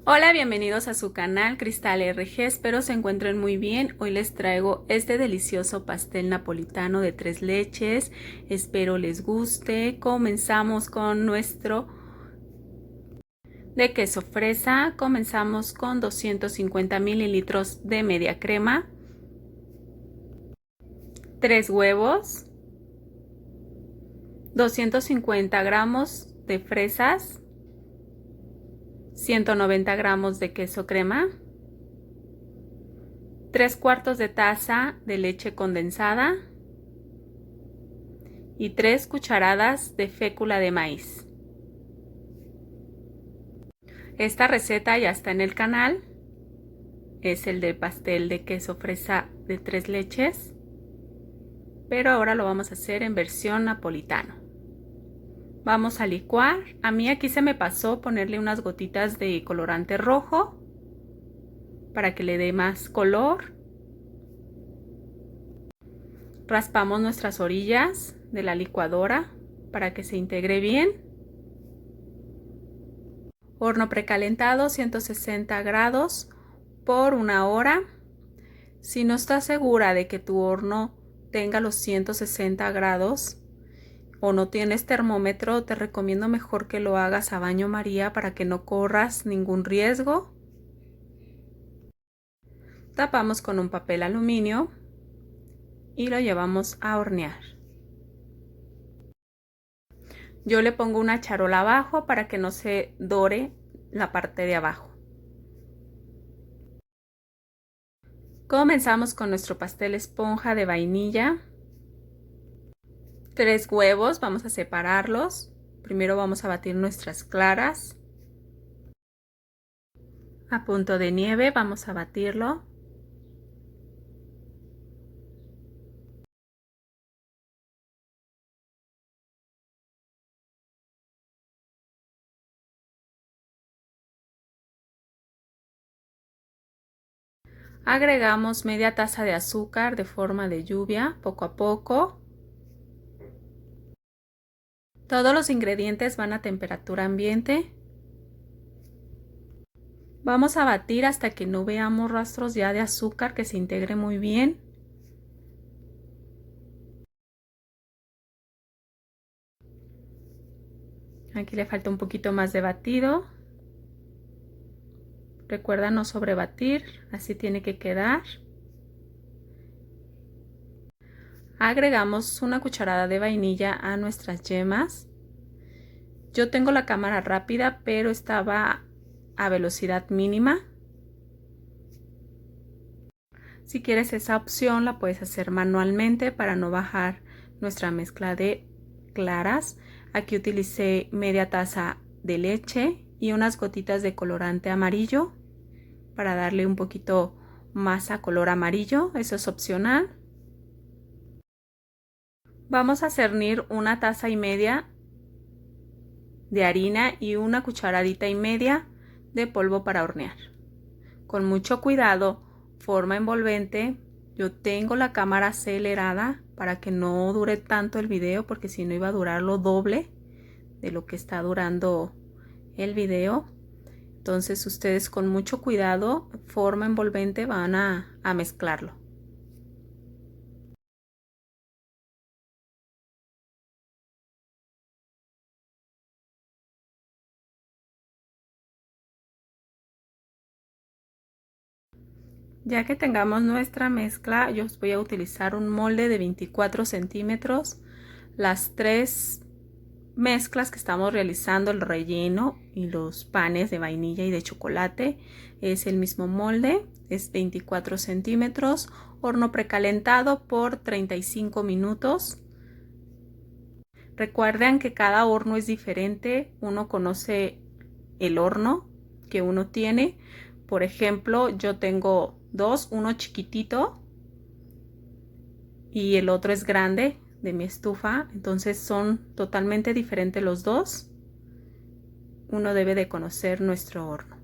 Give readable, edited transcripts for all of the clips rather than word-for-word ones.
Hola, bienvenidos a su canal Cristal RG, espero se encuentren muy bien. Hoy les traigo este delicioso pastel napolitano de 3 leches, espero les guste. Comenzamos con nuestro de queso fresa, comenzamos con 250 mililitros de media crema, 3 huevos, 250 gramos de fresas, 190 gramos de queso crema, 3/4 de taza de leche condensada y 3 cucharadas de fécula de maíz. Esta receta ya está en el canal, es el de pastel de queso fresa de 3 leches, pero ahora lo vamos a hacer en versión napolitano. Vamos a licuar. A mí aquí se me pasó ponerle unas gotitas de colorante rojo para que le dé más color. Raspamos nuestras orillas de la licuadora para que se integre bien. Horno precalentado 160 grados por 1 hora. Si no estás segura de que tu horno tenga los 160 grados o no tienes termómetro, te recomiendo mejor que lo hagas a baño María para que no corras ningún riesgo. Tapamos con un papel aluminio y lo llevamos a hornear. Yo le pongo una charola abajo para que no se dore la parte de abajo. Comenzamos con nuestro pastel esponja de vainilla. 3 huevos, vamos a separarlos. Primero vamos a batir nuestras claras. A punto de nieve vamos a batirlo. Agregamos media taza de azúcar de forma de lluvia, poco a poco. Todos los ingredientes van a temperatura ambiente. Vamos a batir hasta que no veamos rastros ya de azúcar, que se integre muy bien. Aquí le falta un poquito más de batido. Recuerda no sobrebatir, así tiene que quedar. Agregamos una cucharada de vainilla a nuestras yemas. Yo tengo la cámara rápida, pero estaba a velocidad mínima. Si quieres esa opción, la puedes hacer manualmente para no bajar nuestra mezcla de claras. Aquí utilicé media taza de leche y unas gotitas de colorante amarillo para darle un poquito más a color amarillo. Eso es opcional. Vamos a cernir 1,5 tazas de harina y 1,5 cucharadas de polvo para hornear. Con mucho cuidado, forma envolvente. Yo tengo la cámara acelerada para que no dure tanto el video, porque si no iba a durar lo doble de lo que está durando el video. Entonces ustedes con mucho cuidado, forma envolvente, van a mezclarlo. Ya que tengamos nuestra mezcla, yo voy a utilizar un molde de 24 centímetros. Las 3 mezclas que estamos realizando, el relleno y los panes de vainilla y de chocolate, es el mismo molde, es 24 centímetros, horno precalentado por 35 minutos. Recuerden que cada horno es diferente, uno conoce el horno que uno tiene. Por ejemplo, yo tengo dos, uno chiquitito y el otro es grande de mi estufa, entonces son totalmente diferentes los dos. Uno debe de conocer nuestro horno.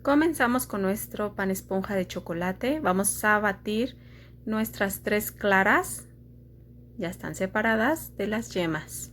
Comenzamos con nuestro pan esponja de chocolate. Vamos a batir nuestras 3 claras, ya están separadas de las yemas.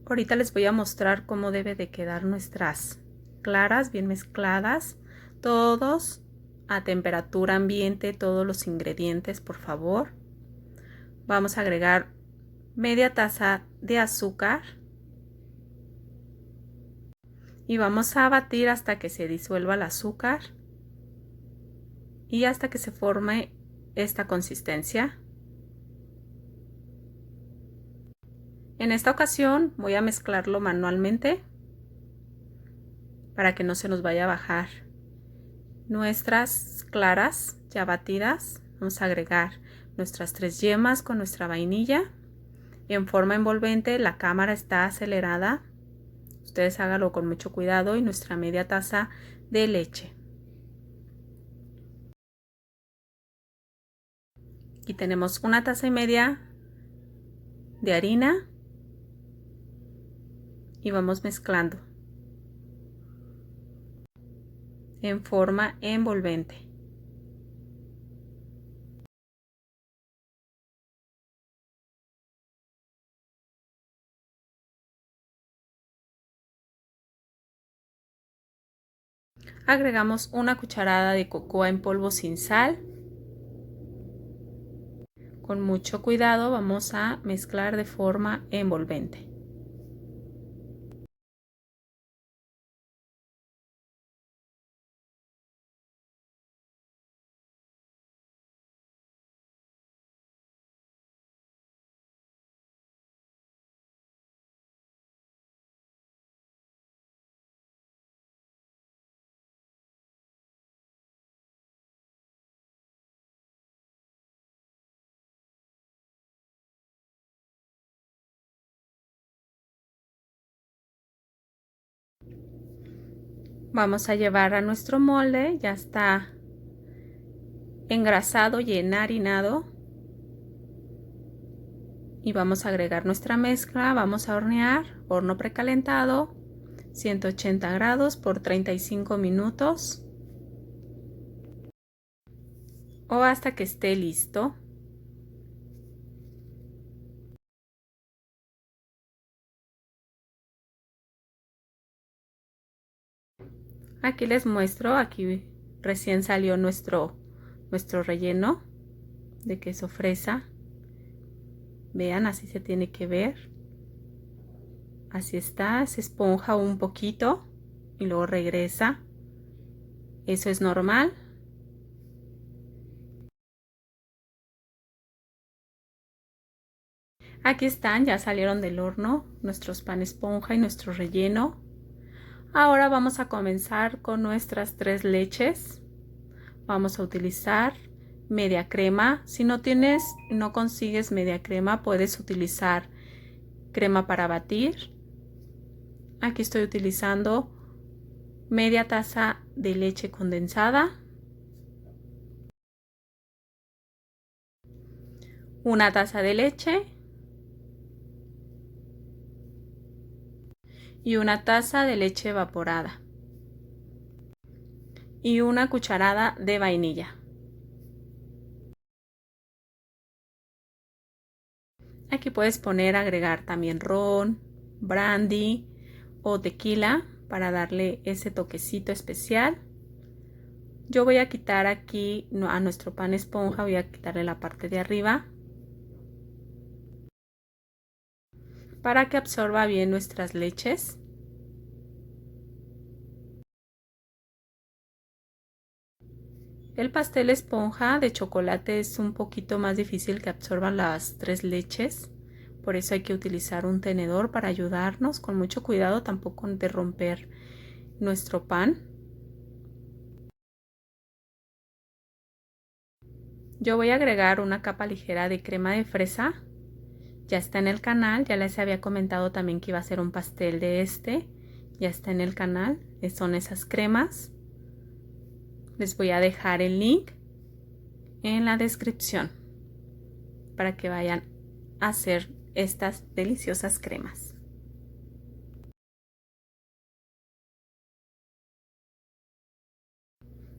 Ahorita les voy a mostrar cómo debe de quedar nuestras claras bien mezcladas. Todos a temperatura ambiente, todos los ingredientes, por favor. Vamos a agregar media taza de azúcar y vamos a batir hasta que se disuelva el azúcar y hasta que se forme esta consistencia. En esta ocasión voy a mezclarlo manualmente para que no se nos vaya a bajar nuestras claras ya batidas. Vamos a agregar nuestras 3 yemas con nuestra vainilla en forma envolvente. La cámara está acelerada, ustedes háganlo con mucho cuidado, y nuestra media taza de leche. Aquí tenemos 1,5 tazas de harina y vamos mezclando en forma envolvente. Agregamos 1 cucharada de cocoa en polvo sin sal. Con mucho cuidado vamos a mezclar de forma envolvente. Vamos a llevar a nuestro molde, ya está engrasado y enharinado, y vamos a agregar nuestra mezcla. Vamos a hornear, horno precalentado, 180 grados por 35 minutos o hasta que esté listo. Aquí les muestro, aquí recién salió nuestro relleno de queso fresa. Vean, así se tiene que ver. Así está, se esponja un poquito y luego regresa. Eso es normal. Aquí están, ya salieron del horno nuestros pan esponja y nuestro relleno. Ahora vamos a comenzar con nuestras 3 leches. Vamos a utilizar media crema. Si no consigues media crema, puedes utilizar crema para batir. Aquí estoy utilizando media taza de leche condensada, 1 taza de leche y 1 taza de leche evaporada y 1 cucharada de vainilla. Aquí puedes agregar también ron, brandy o tequila para darle ese toquecito especial. Yo voy a quitar aquí a nuestro pan esponja, voy a quitarle la parte de arriba para que absorba bien nuestras leches. El pastel esponja de chocolate es un poquito más difícil que absorban las 3 leches, por eso hay que utilizar un tenedor para ayudarnos, con mucho cuidado tampoco de romper nuestro pan. Yo voy a agregar 1 capa ligera de crema de fresa. Ya está en el canal, ya les había comentado también que iba a hacer un pastel de ya está en el canal, son esas cremas. Les voy a dejar el link en la descripción para que vayan a hacer estas deliciosas cremas.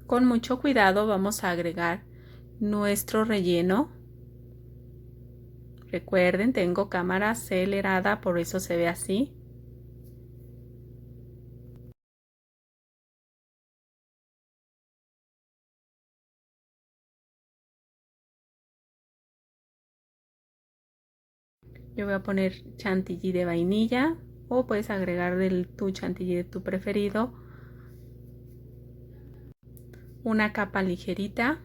Con mucho cuidado vamos a agregar nuestro relleno. Recuerden, tengo cámara acelerada, por eso se ve así. Yo voy a poner chantilly de vainilla o puedes agregar tu chantilly de tu preferido. Una capa ligerita.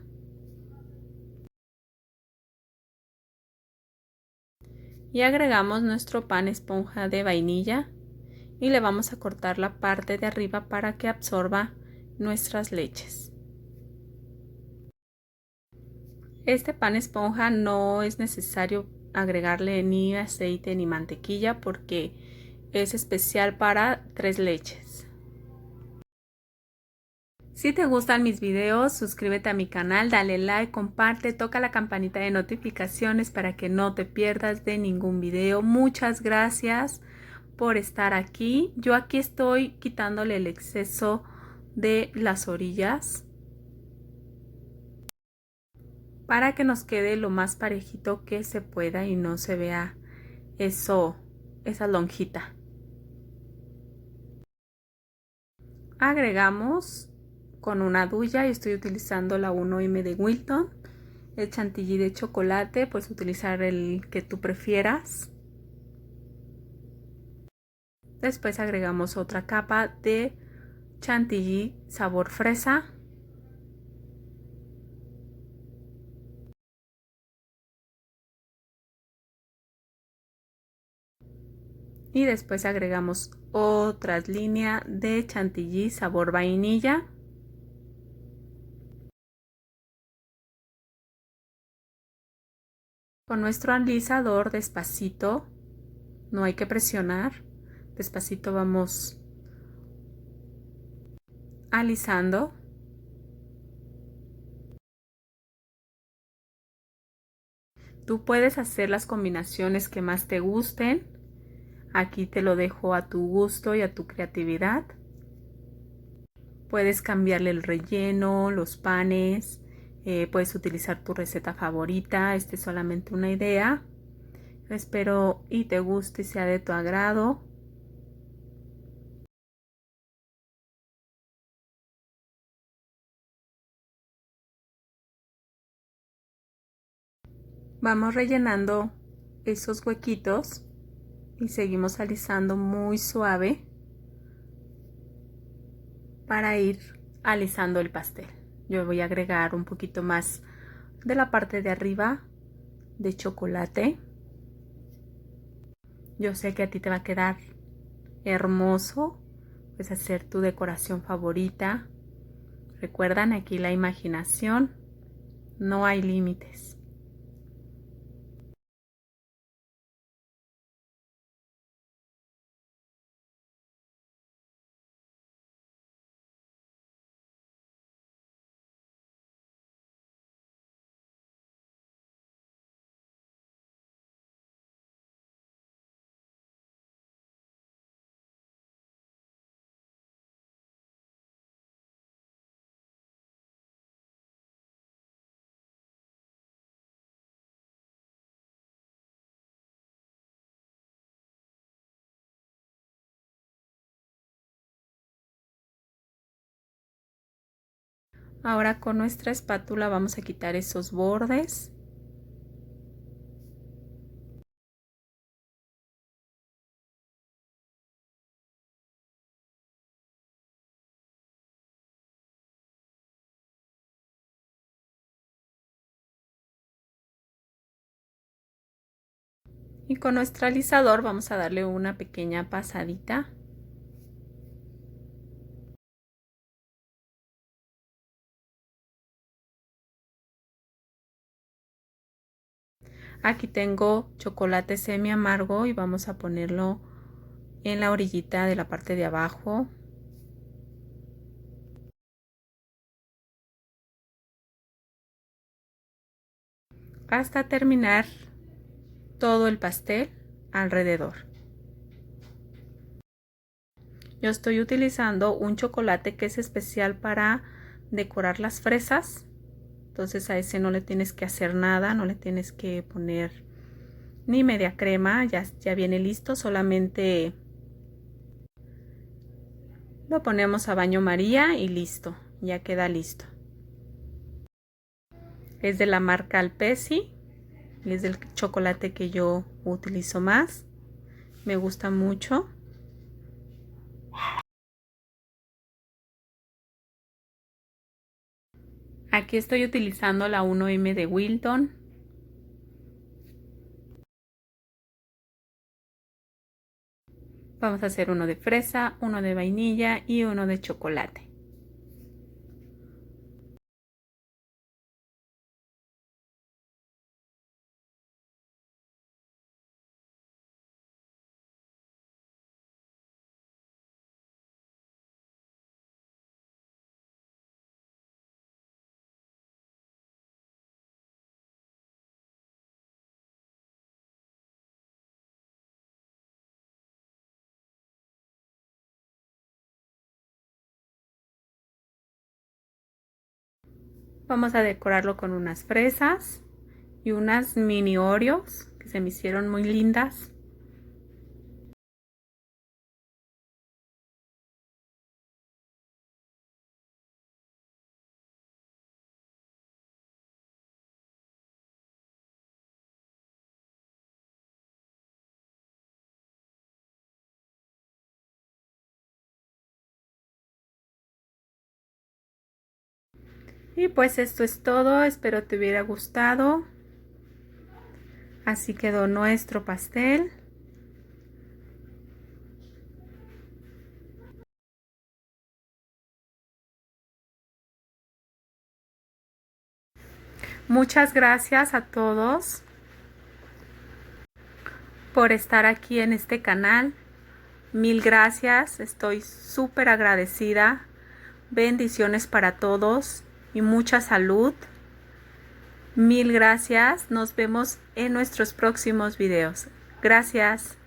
Y agregamos nuestro pan esponja de vainilla y le vamos a cortar la parte de arriba para que absorba nuestras leches. Este pan esponja no es necesario agregarle ni aceite ni mantequilla porque es especial para 3 leches. Si te gustan mis videos, suscríbete a mi canal, dale like, comparte, toca la campanita de notificaciones para que no te pierdas de ningún video. Muchas gracias por estar aquí. Yo aquí estoy quitándole el exceso de las orillas para que nos quede lo más parejito que se pueda y no se vea esa lonjita. Agregamos con una duya y estoy utilizando la 1M de Wilton. El chantilly de chocolate, puedes utilizar el que tú prefieras. Después agregamos otra capa de chantilly sabor fresa. Y después agregamos otra línea de chantilly sabor vainilla. Con nuestro alisador despacito, no hay que presionar, despacito vamos alisando. Tú puedes hacer las combinaciones que más te gusten. Aquí te lo dejo a tu gusto y a tu creatividad. Puedes cambiarle el relleno, los panes, puedes utilizar tu receta favorita. Esta es solamente una idea. Espero y te guste y sea de tu agrado. Vamos rellenando esos huequitos y seguimos alisando muy suave para ir alisando el pastel. Yo voy a agregar un poquito más de la parte de arriba de chocolate. Yo sé que a ti te va a quedar hermoso. Puedes hacer tu decoración favorita. Recuerdan, aquí la imaginación, no hay límites. Ahora con nuestra espátula vamos a quitar esos bordes. Y con nuestro alisador vamos a darle una pequeña pasadita. Aquí tengo chocolate semi amargo y vamos a ponerlo en la orillita de la parte de abajo. Hasta terminar todo el pastel alrededor. Yo estoy utilizando un chocolate que es especial para decorar las fresas. Entonces a ese no le tienes que hacer nada, no le tienes que poner ni media crema, ya viene listo, solamente lo ponemos a baño María y listo, ya queda listo. Es de la marca Alpesi. Es el chocolate que yo utilizo más. Me gusta mucho. Aquí estoy utilizando la 1M de Wilton. Vamos a hacer uno de fresa, uno de vainilla y uno de chocolate. Vamos a decorarlo con unas fresas y unas mini Oreos que se me hicieron muy lindas. Y pues esto es todo, espero te hubiera gustado. Así quedó nuestro pastel. Muchas gracias a todos por estar aquí en este canal. Mil gracias, estoy súper agradecida. Bendiciones para todos y mucha salud. Mil gracias, nos vemos en nuestros próximos videos. Gracias.